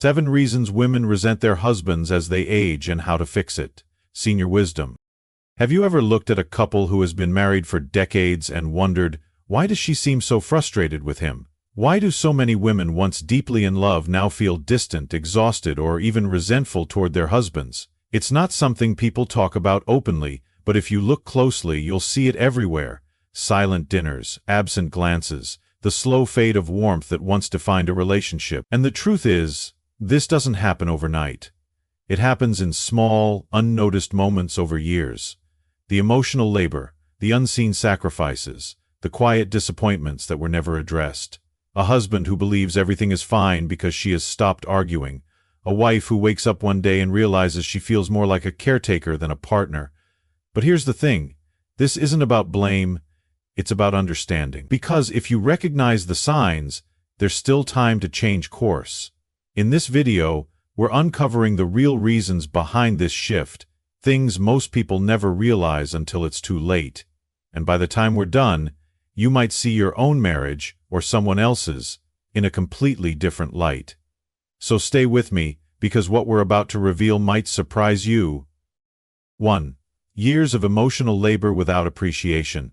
7 Reasons Women Resent Their Husbands as They Age and How to Fix It. Senior Wisdom. Have you ever looked at a couple who has been married for decades and wondered, why does she seem so frustrated with him? Why do so many women once deeply in love now feel distant, exhausted, or even resentful toward their husbands? It's not something people talk about openly, but if you look closely, you'll see it everywhere. Silent dinners, absent glances, the slow fade of warmth that once defined a relationship. And the truth is, this doesn't happen overnight. It happens in small, unnoticed moments over years. The emotional labor, the unseen sacrifices, the quiet disappointments that were never addressed. A husband who believes everything is fine because she has stopped arguing. A wife who wakes up one day and realizes she feels more like a caretaker than a partner. But here's the thing. This isn't about blame. It's about understanding. Because if you recognize the signs, there's still time to change course. In this video, we're uncovering the real reasons behind this shift, things most people never realize until it's too late. And by the time we're done, you might see your own marriage, or someone else's, in a completely different light. So stay with me, because what we're about to reveal might surprise you. 1. Years of emotional labor without appreciation.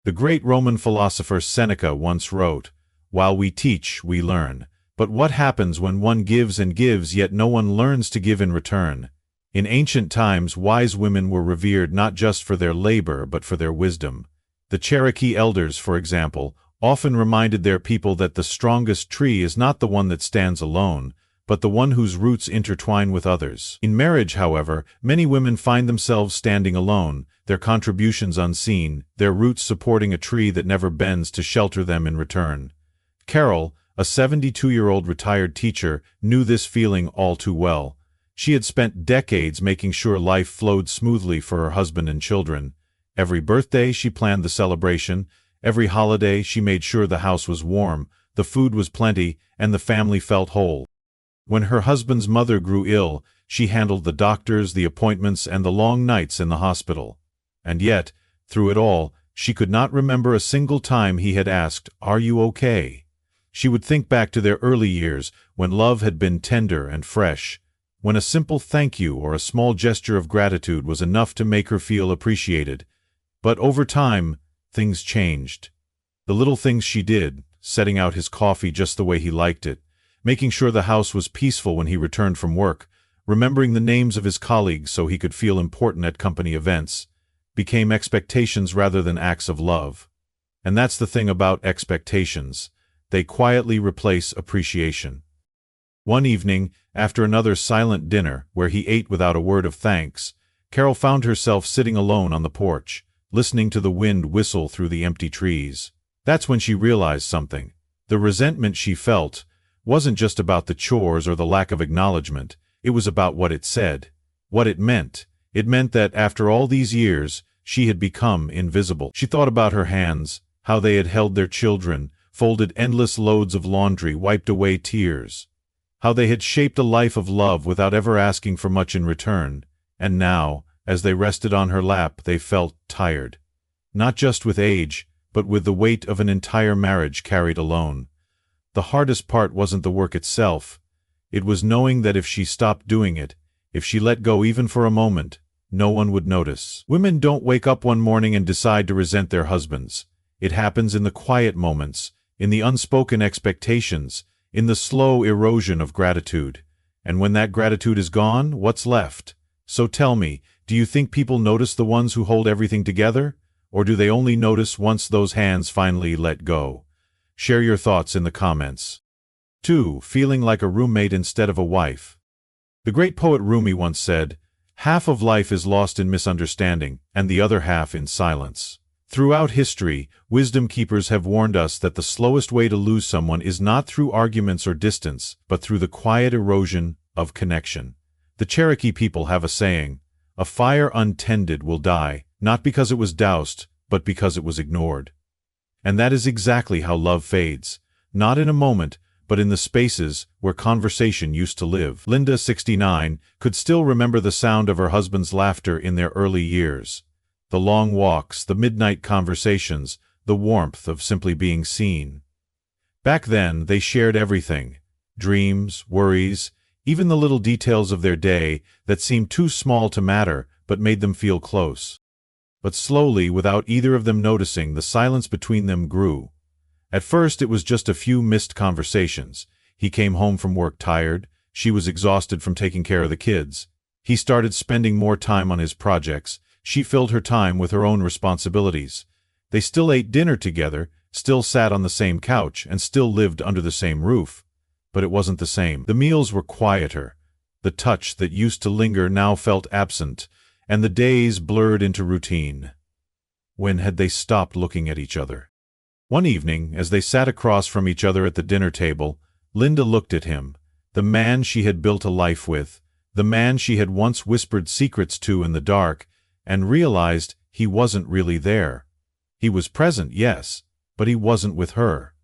The great Roman philosopher Seneca once wrote, "While we teach, we learn. But what happens when one gives and gives yet no one learns to give in return?" In ancient times, wise women were revered not just for their labor but for their wisdom. The Cherokee elders, for example, often reminded their people that the strongest tree is not the one that stands alone, but the one whose roots intertwine with others. In marriage, however, many women find themselves standing alone, their contributions unseen, their roots supporting a tree that never bends to shelter them in return. Carol, a 72-year-old retired teacher, knew this feeling all too well. She had spent decades making sure life flowed smoothly for her husband and children. Every birthday she planned the celebration, every holiday she made sure the house was warm, the food was plenty, and the family felt whole. When her husband's mother grew ill, she handled the doctors, the appointments, and the long nights in the hospital. And yet, through it all, she could not remember a single time he had asked, "Are you okay?" She would think back to their early years, when love had been tender and fresh, when a simple thank you or a small gesture of gratitude was enough to make her feel appreciated. But over time, things changed. The little things she did, setting out his coffee just the way he liked it, making sure the house was peaceful when he returned from work, remembering the names of his colleagues so he could feel important at company events, became expectations rather than acts of love. And that's the thing about expectations. They quietly replace appreciation. One evening, after another silent dinner, where he ate without a word of thanks, Carol found herself sitting alone on the porch, listening to the wind whistle through the empty trees. That's when she realized something. The resentment she felt wasn't just about the chores or the lack of acknowledgement. It was about what it said, what it meant. It meant that after all these years, she had become invisible. She thought about her hands, how they had held their children, folded endless loads of laundry, wiped away tears. How they had shaped a life of love without ever asking for much in return. And now, as they rested on her lap, they felt tired. Not just with age, but with the weight of an entire marriage carried alone. The hardest part wasn't the work itself. It was knowing that if she stopped doing it, if she let go even for a moment, no one would notice. Women don't wake up one morning and decide to resent their husbands. It happens in the quiet moments, in the unspoken expectations, in the slow erosion of gratitude. And when that gratitude is gone, what's left? So tell me, do you think people notice the ones who hold everything together? Or do they only notice once those hands finally let go? Share your thoughts in the comments. 2. Feeling like a roommate instead of a wife. The great poet Rumi once said, "Half of life is lost in misunderstanding, and the other half in silence." Throughout history, wisdom keepers have warned us that the slowest way to lose someone is not through arguments or distance, but through the quiet erosion of connection. The Cherokee people have a saying, "A fire untended will die, not because it was doused, but because it was ignored." And that is exactly how love fades, not in a moment, but in the spaces where conversation used to live. Linda, 69, could still remember the sound of her husband's laughter in their early years. The long walks, the midnight conversations, the warmth of simply being seen. Back then, they shared everything. dreams, worries, even the little details of their day that seemed too small to matter but made them feel close. But slowly, without either of them noticing, the silence between them grew. At first it was just a few missed conversations. He came home from work tired, she was exhausted from taking care of the kids. He started spending more time on his projects, she filled her time with her own responsibilities. They still ate dinner together, still sat on the same couch, and still lived under the same roof. But it wasn't the same. The meals were quieter. The touch that used to linger now felt absent, and the days blurred into routine. When had they stopped looking at each other? One evening, as they sat across from each other at the dinner table, Linda looked at him, the man she had built a life with, the man she had once whispered secrets to in the dark, and realized he wasn't really there. He was present, yes, but he wasn't with her.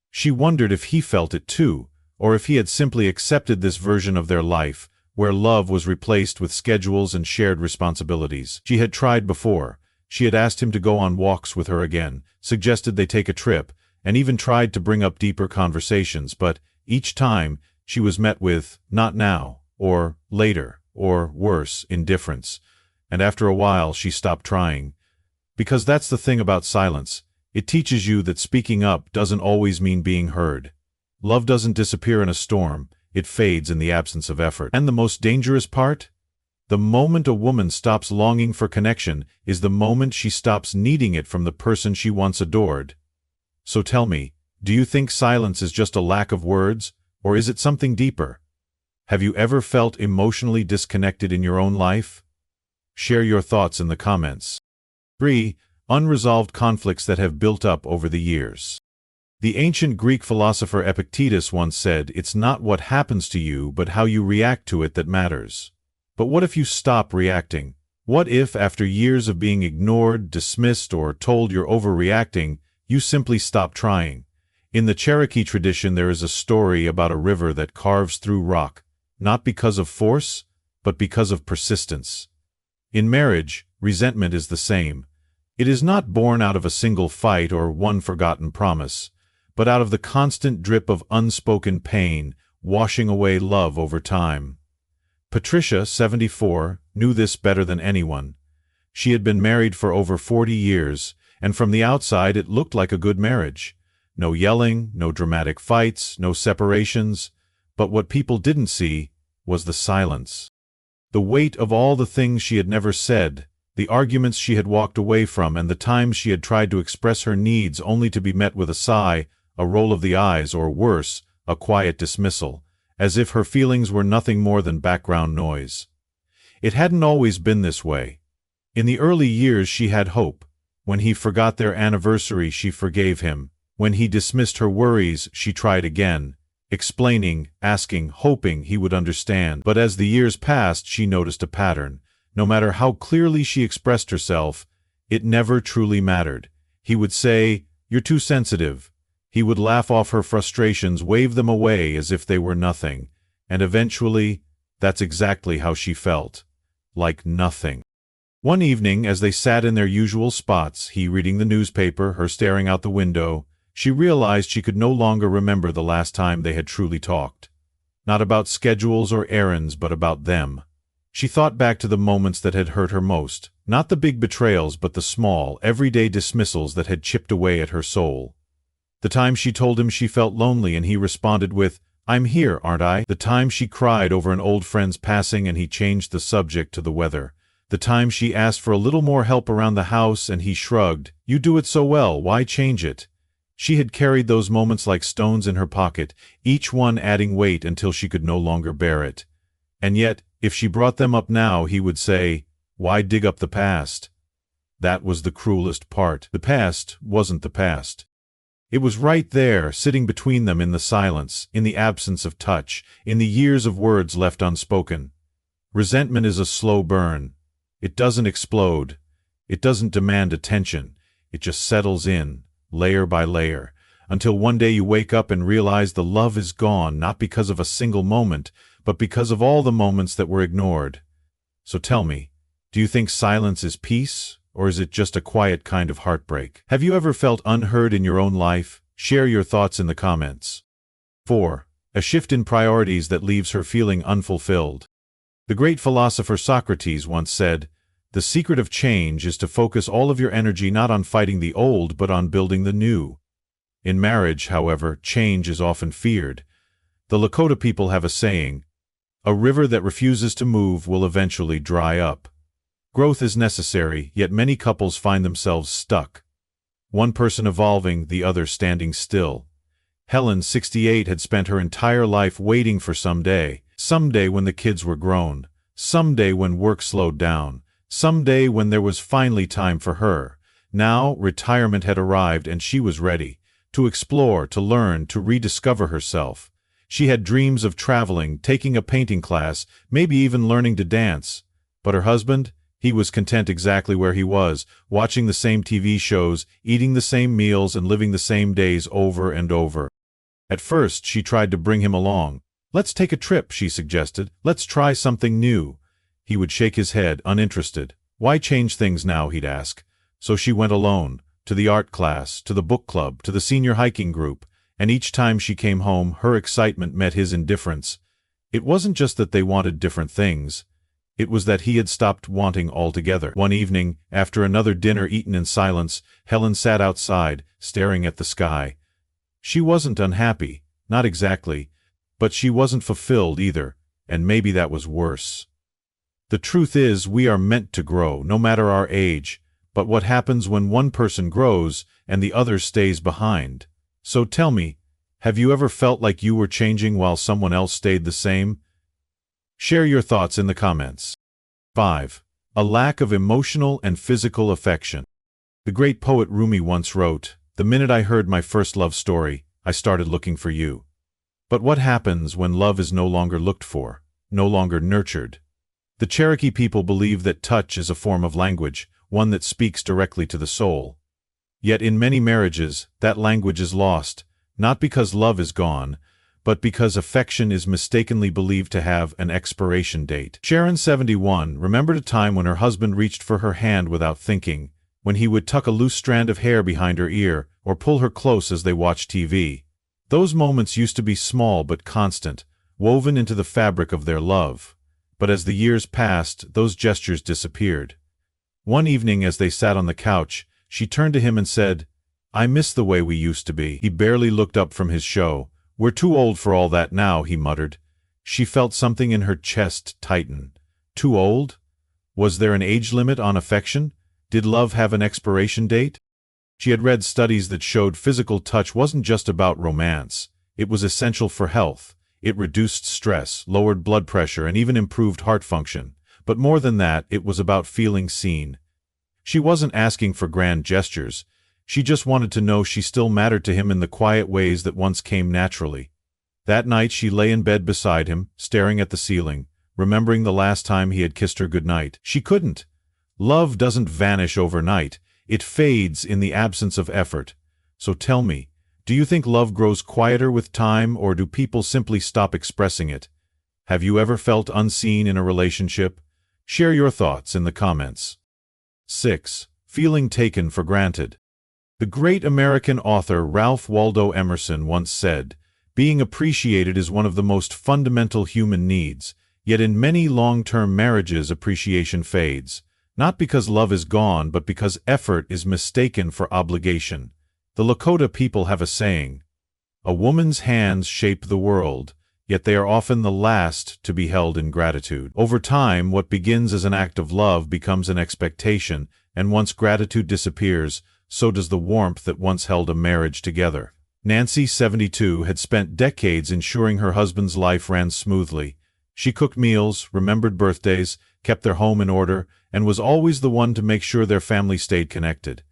She wondered if he felt it too, or if he had simply accepted this version of their life, where love was replaced with schedules and shared responsibilities. She had tried before. She had asked him to go on walks with her again, suggested they take a trip, and even tried to bring up deeper conversations, but each time she was met with, "Not now," or "later," or worse, indifference. And after a while she stopped trying. Because that's the thing about silence. It teaches you that speaking up doesn't always mean being heard. Love doesn't disappear in a storm, it fades in the absence of effort. And the most dangerous part? The moment a woman stops longing for connection is the moment she stops needing it from the person she once adored. So tell me, do you think silence is just a lack of words, or is it something deeper? Have you ever felt emotionally disconnected in your own life? Share your thoughts in the comments. 3. Unresolved conflicts that have built up over the years. The ancient Greek philosopher Epictetus once said, "It's not what happens to you, but how you react to it that matters." But what if you stop reacting? What if, after years of being ignored, dismissed, or told you're overreacting, you simply stop trying? In the Cherokee tradition there is a story about a river that carves through rock, not because of force, but because of persistence. In marriage, resentment is the same. It is not born out of a single fight or one forgotten promise, but out of the constant drip of unspoken pain, washing away love over time. Patricia, 74, knew this better than anyone. She had been married for over 40 years, and from the outside it looked like a good marriage. No yelling, no dramatic fights, no separations, but what people didn't see was the silence. The weight of all the things she had never said, the arguments she had walked away from, and the times she had tried to express her needs only to be met with a sigh, a roll of the eyes, or worse, a quiet dismissal, as if her feelings were nothing more than background noise. It hadn't always been this way. In the early years she had hope. When he forgot their anniversary, she forgave him. When he dismissed her worries, she tried again, explaining, asking, hoping he would understand. But as the years passed, she noticed a pattern. No matter how clearly she expressed herself, it never truly mattered. He would say, "You're too sensitive." He would laugh off her frustrations, wave them away as if they were nothing. And eventually, that's exactly how she felt. Like nothing. One evening, as they sat in their usual spots, he reading the newspaper, her staring out the window, she realized she could no longer remember the last time they had truly talked. Not about schedules or errands, but about them. She thought back to the moments that had hurt her most, not the big betrayals, but the small, everyday dismissals that had chipped away at her soul. The time she told him she felt lonely and he responded with, "I'm here, aren't I?" The time she cried over an old friend's passing and he changed the subject to the weather. The time she asked for a little more help around the house and he shrugged, "You do it so well, why change it?" She had carried those moments like stones in her pocket, each one adding weight until she could no longer bear it. And yet, if she brought them up now, he would say, "Why dig up the past?" That was the cruelest part. The past wasn't the past. It was right there, sitting between them in the silence, in the absence of touch, in the years of words left unspoken. Resentment is a slow burn. It doesn't explode. It doesn't demand attention. It just settles in, layer by layer, until one day you wake up and realize the love is gone, not because of a single moment, but because of all the moments that were ignored. So tell me, do you think silence is peace? Or is it just a quiet kind of heartbreak? Have you ever felt unheard in your own life? Share your thoughts in the comments. 4. a shift in priorities that leaves her feeling unfulfilled. The great philosopher Socrates once said, "The secret of change is to focus all of your energy not on fighting the old but on building the new." In marriage, however, change is often feared. The Lakota people have a saying, "A river that refuses to move will eventually dry up." Growth is necessary, yet many couples find themselves stuck. One person evolving, the other standing still. Helen, 68, had spent her entire life waiting for someday when the kids were grown, someday when work slowed down, someday when there was finally time for her. Now, retirement had arrived and she was ready to explore, to learn, to rediscover herself. She had dreams of traveling, taking a painting class, maybe even learning to dance. But her husband? He was content exactly where he was, watching the same TV shows, eating the same meals, and living the same days over and over. At first, she tried to bring him along. "Let's take a trip," she suggested. "Let's try something new." He would shake his head, uninterested. "Why change things now?" he'd ask. So she went alone, to the art class, to the book club, to the senior hiking group, and each time she came home, her excitement met his indifference. It wasn't just that they wanted different things. It was that he had stopped wanting altogether. One evening, after another dinner eaten in silence, Helen sat outside, staring at the sky. She wasn't unhappy, not exactly, but she wasn't fulfilled either, and maybe that was worse. The truth is, we are meant to grow, no matter our age, but what happens when one person grows and the other stays behind? So tell me, have you ever felt like you were changing while someone else stayed the same? Share your thoughts in the comments. 5. A lack of emotional and physical affection. The great poet Rumi once wrote, "The minute I heard my first love story, I started looking for you." But what happens when love is no longer looked for, no longer nurtured? The Cherokee people believe that touch is a form of language, one that speaks directly to the soul. Yet in many marriages, that language is lost, not because love is gone, but because affection is mistakenly believed to have an expiration date. Sharon, 71, remembered a time when her husband reached for her hand without thinking, when he would tuck a loose strand of hair behind her ear or pull her close as they watched TV. Those moments used to be small but constant, woven into the fabric of their love. But as the years passed, those gestures disappeared. One evening as they sat on the couch, she turned to him and said, "I miss the way we used to be." He barely looked up from his show. "We're too old for all that now," he muttered. She felt something in her chest tighten. Too old? Was there an age limit on affection? Did love have an expiration date? She had read studies that showed physical touch wasn't just about romance. It was essential for health. It reduced stress, lowered blood pressure, and even improved heart function. But more than that, it was about feeling seen. She wasn't asking for grand gestures. She just wanted to know she still mattered to him in the quiet ways that once came naturally. That night she lay in bed beside him, staring at the ceiling, remembering the last time he had kissed her goodnight. She couldn't. Love doesn't vanish overnight. It fades in the absence of effort. So tell me, do you think love grows quieter with time, or do people simply stop expressing it? Have you ever felt unseen in a relationship? Share your thoughts in the comments. 6. Feeling taken for granted. The great American author Ralph Waldo Emerson once said, "Being appreciated is one of the most fundamental human needs, yet in many long-term marriages appreciation fades. Not because love is gone, but because effort is mistaken for obligation." The Lakota people have a saying, "A woman's hands shape the world," yet they are often the last to be held in gratitude. Over time, what begins as an act of love becomes an expectation, and once gratitude disappears, so does the warmth that once held a marriage together. Nancy, 72, had spent decades ensuring her husband's life ran smoothly. She cooked meals, remembered birthdays, kept their home in order, and was always the one to make sure their family stayed connected.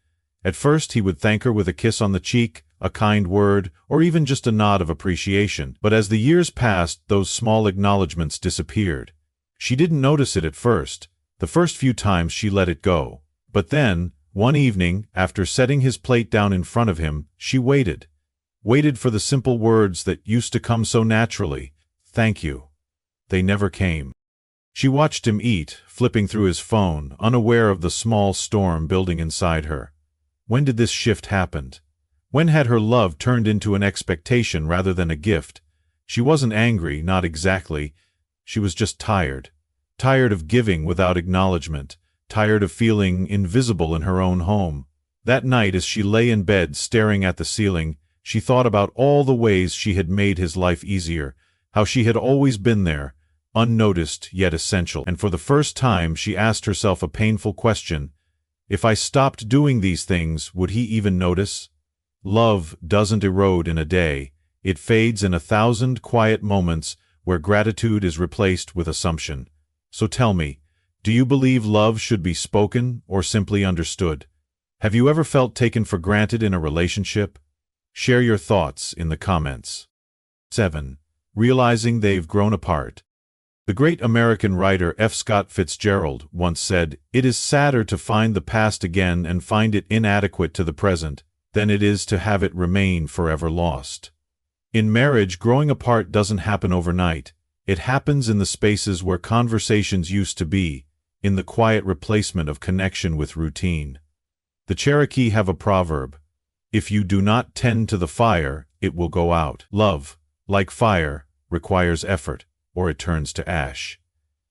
At first, he would thank her with a kiss on the cheek, a kind word, or even just a nod of appreciation. But as the years passed, those small acknowledgments disappeared. She didn't notice it at first. The first few times she let it go. But then, one evening, after setting his plate down in front of him, she waited. Waited for the simple words that used to come so naturally. "Thank you." They never came. She watched him eat, flipping through his phone, unaware of the small storm building inside her. When did this shift happen? When had her love turned into an expectation rather than a gift? She wasn't angry, not exactly. She was just tired. Tired of giving without acknowledgement. Tired of feeling invisible in her own home. That night, as she lay in bed staring at the ceiling, she thought about all the ways she had made his life easier, how she had always been there, unnoticed yet essential. And for the first time she asked herself a painful question: if I stopped doing these things, would he even notice? Love doesn't erode in a day. It fades in 1,000 quiet moments where gratitude is replaced with assumption. So tell me, do you believe love should be spoken or simply understood? Have you ever felt taken for granted in a relationship? Share your thoughts in the comments. 7. Realizing they've grown apart. The great American writer F. Scott Fitzgerald once said, "It is sadder to find the past again and find it inadequate to the present than it is to have it remain forever lost." In marriage, growing apart doesn't happen overnight. It happens in the spaces where conversations used to be, in the quiet replacement of connection with routine. The Cherokee have a proverb: if you do not tend to the fire, it will go out. Love, like fire, requires effort, or it turns to ash.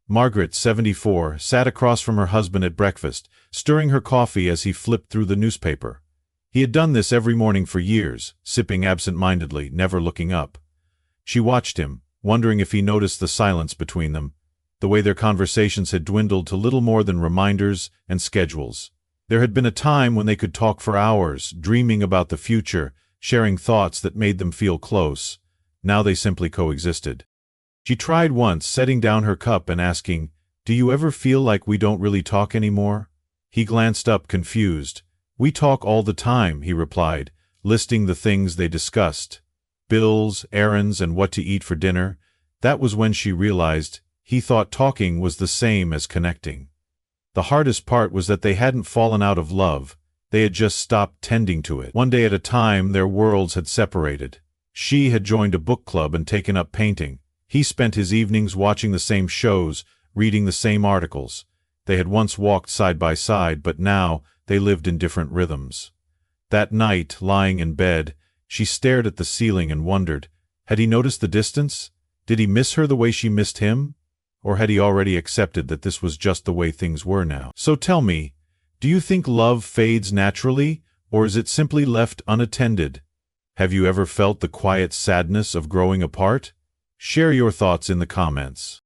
Margaret, 74, sat across from her husband at breakfast, stirring her coffee as he flipped through the newspaper. He had done this every morning for years, sipping absent-mindedly, never looking up. She watched him, wondering if he noticed the silence between them, the way their conversations had dwindled to little more than reminders and schedules. There had been a time when they could talk for hours, dreaming about the future, sharing thoughts that made them feel close. Now they simply coexisted. She tried once, setting down her cup and asking, "Do you ever feel like we don't really talk anymore?" He glanced up, confused. "We talk all the time," he replied, listing the things they discussed. Bills, errands, and what to eat for dinner. That was when she realized he thought talking was the same as connecting. The hardest part was that they hadn't fallen out of love, they had just stopped tending to it. One day at a time, their worlds had separated. She had joined a book club and taken up painting. He spent his evenings watching the same shows, reading the same articles. They had once walked side by side, but now they lived in different rhythms. That night, lying in bed, she stared at the ceiling and wondered, had he noticed the distance? Did he miss her the way she missed him? Or had he already accepted that this was just the way things were now? So tell me, do you think love fades naturally, or is it simply left unattended? Have you ever felt the quiet sadness of growing apart? Share your thoughts in the comments.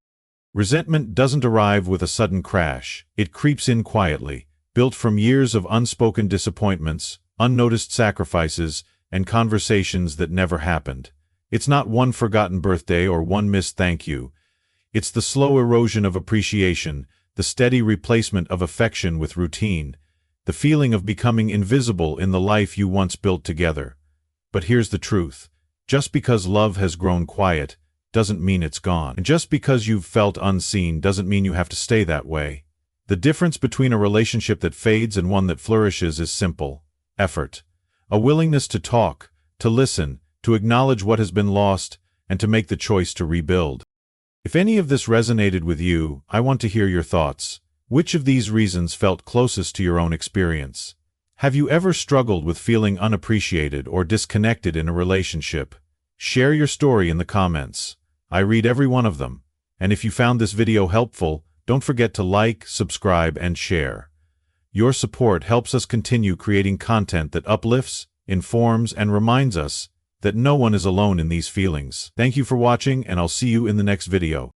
Resentment doesn't arrive with a sudden crash. It creeps in quietly, built from years of unspoken disappointments, unnoticed sacrifices, and conversations that never happened. It's not one forgotten birthday or one missed thank you. It's the slow erosion of appreciation, the steady replacement of affection with routine, the feeling of becoming invisible in the life you once built together. But here's the truth. Just because love has grown quiet doesn't mean it's gone. And just because you've felt unseen doesn't mean you have to stay that way. The difference between a relationship that fades and one that flourishes is simple: effort. A willingness to talk, to listen, to acknowledge what has been lost, and to make the choice to rebuild. If any of this resonated with you, I want to hear your thoughts. Which of these reasons felt closest to your own experience? Have you ever struggled with feeling unappreciated or disconnected in a relationship? Share your story in the comments. I read every one of them. And if you found this video helpful, don't forget to like, subscribe, and share. Your support helps us continue creating content that uplifts, informs, and reminds us that no one is alone in these feelings. Thank you for watching, and I'll see you in the next video.